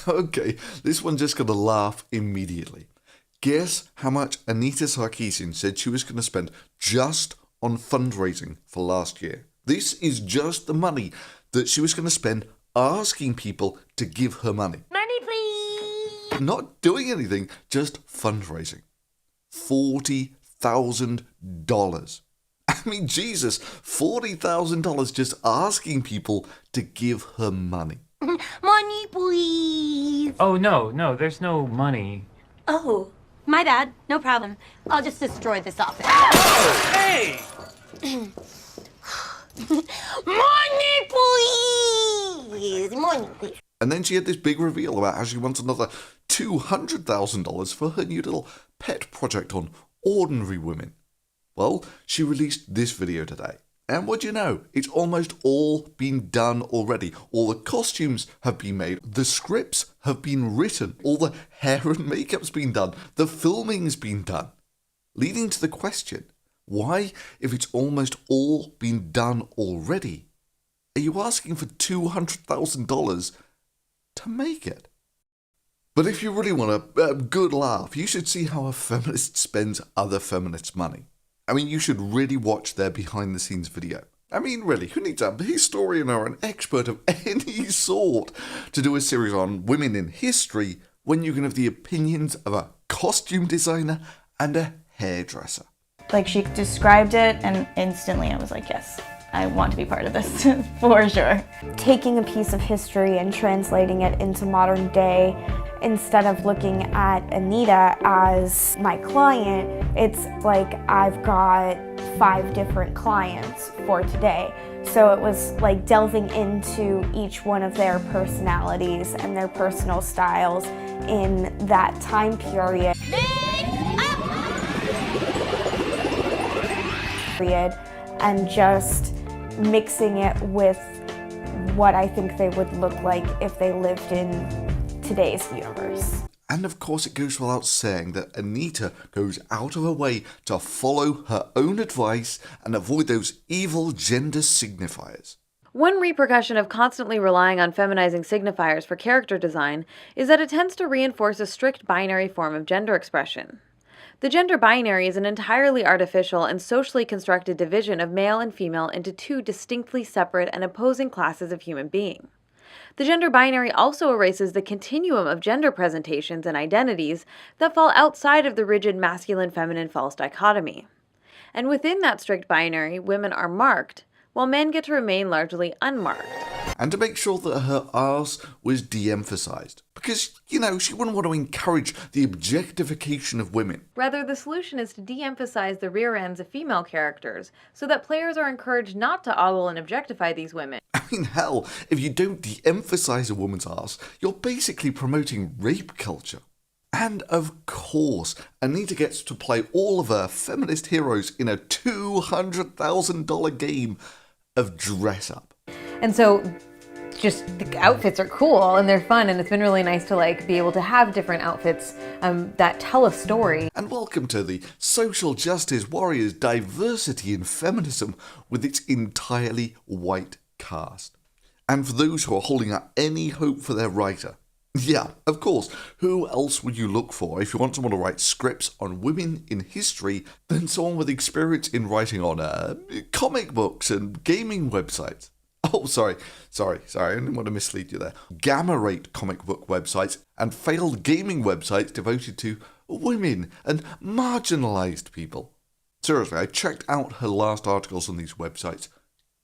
Okay, this one just got a laugh immediately. Guess how much Anita Sarkeesian said she was going to spend just on fundraising for last year. This is just the money that she was going to spend asking people to give her money. Money, please! Not doing anything, just fundraising. $40,000. I mean, Jesus, $40,000 just asking people to give her money. Money, please! Oh, no, there's no money. Oh, my bad. No problem. I'll just destroy this office. Oh, hey! Money, please! Money, please. And then she had this big reveal about how she wants another $200,000 for her new little pet project on ordinary women. Well, she released this video today. And what do you know? It's almost all been done already. All the costumes have been made. The scripts have been written. All the hair and makeup's been done. The filming's been done. Leading to the question, why, if it's almost all been done already, are you asking for $200,000 to make it? But if you really want a good laugh, you should see how a feminist spends other feminists' money. I mean, you should really watch their behind-the-scenes video. I mean, really, who needs a historian or an expert of any sort to do a series on women in history when you can have the opinions of a costume designer and a hairdresser? Like, she described it, and instantly I was like, yes, I want to be part of this, for sure. Taking a piece of history and translating it into modern day, instead of looking at Anita as my client, it's like I've got 5 different clients for today. So it was like delving into each one of their personalities and their personal styles in that time period. And just mixing it with what I think they would look like if they lived in today's universe. And of course it goes without saying that Anita goes out of her way to follow her own advice and avoid those evil gender signifiers. One repercussion of constantly relying on feminizing signifiers for character design is that it tends to reinforce a strict binary form of gender expression. The gender binary is an entirely artificial and socially constructed division of male and female into 2 distinctly separate and opposing classes of human being. The gender binary also erases the continuum of gender presentations and identities that fall outside of the rigid masculine-feminine false dichotomy. And within that strict binary, women are marked, while men get to remain largely unmarked. And to make sure that her arse was de-emphasized. Because, you know, she wouldn't want to encourage the objectification of women. Rather, the solution is to de-emphasize the rear ends of female characters, so that players are encouraged not to ogle and objectify these women. I mean, hell, if you don't de-emphasize a woman's arse, you're basically promoting rape culture. And of course, Anita gets to play all of her feminist heroes in a $200,000 game of dress-up. And so just the outfits are cool and they're fun, and it's been really nice to be able to have different outfits that tell a story. And welcome to the social justice warriors diversity in feminism with its entirely white cast. And for those who are holding out any hope for their writer, yeah, of course, who else would you look for if you want someone to write scripts on women in history than someone with experience in writing on comic books and gaming websites? Oh, sorry, I didn't want to mislead you there. Gamma-rate comic book websites and failed gaming websites devoted to women and marginalized people. Seriously, I checked out her last articles on these websites.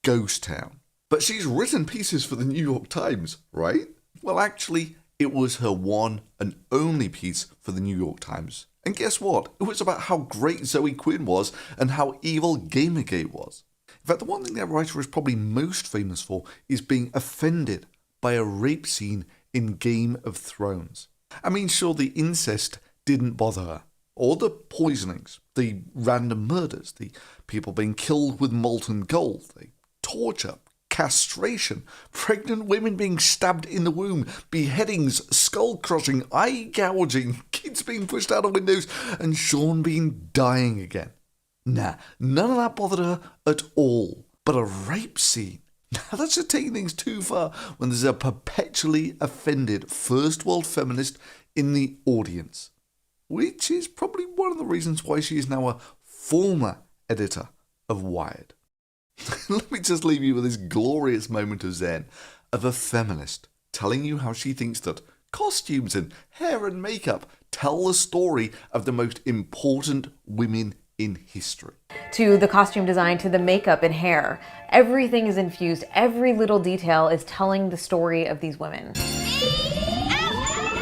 Ghost town. But she's written pieces for the New York Times, right? Well, actually, it was her one and only piece for the New York Times. And guess what? It was about how great Zoe Quinn was and how evil Gamergate was. In fact, the one thing that writer is probably most famous for is being offended by a rape scene in Game of Thrones. I mean, sure, the incest didn't bother her, or the poisonings, the random murders, the people being killed with molten gold, the torture, castration, pregnant women being stabbed in the womb, beheadings, skull-crushing, eye-gouging, kids being pushed out of windows, and Sean Bean dying again. Nah, none of that bothered her at all. But a rape scene? Now, that's just taking things too far when there's a perpetually offended first world feminist in the audience, which is probably one of the reasons why she is now a former editor of Wired. Let me just leave you with this glorious moment of zen of a feminist telling you how she thinks that costumes and hair and makeup tell the story of the most important women in history. To the costume design, to the makeup and hair, everything is infused. Every little detail is telling the story of these women.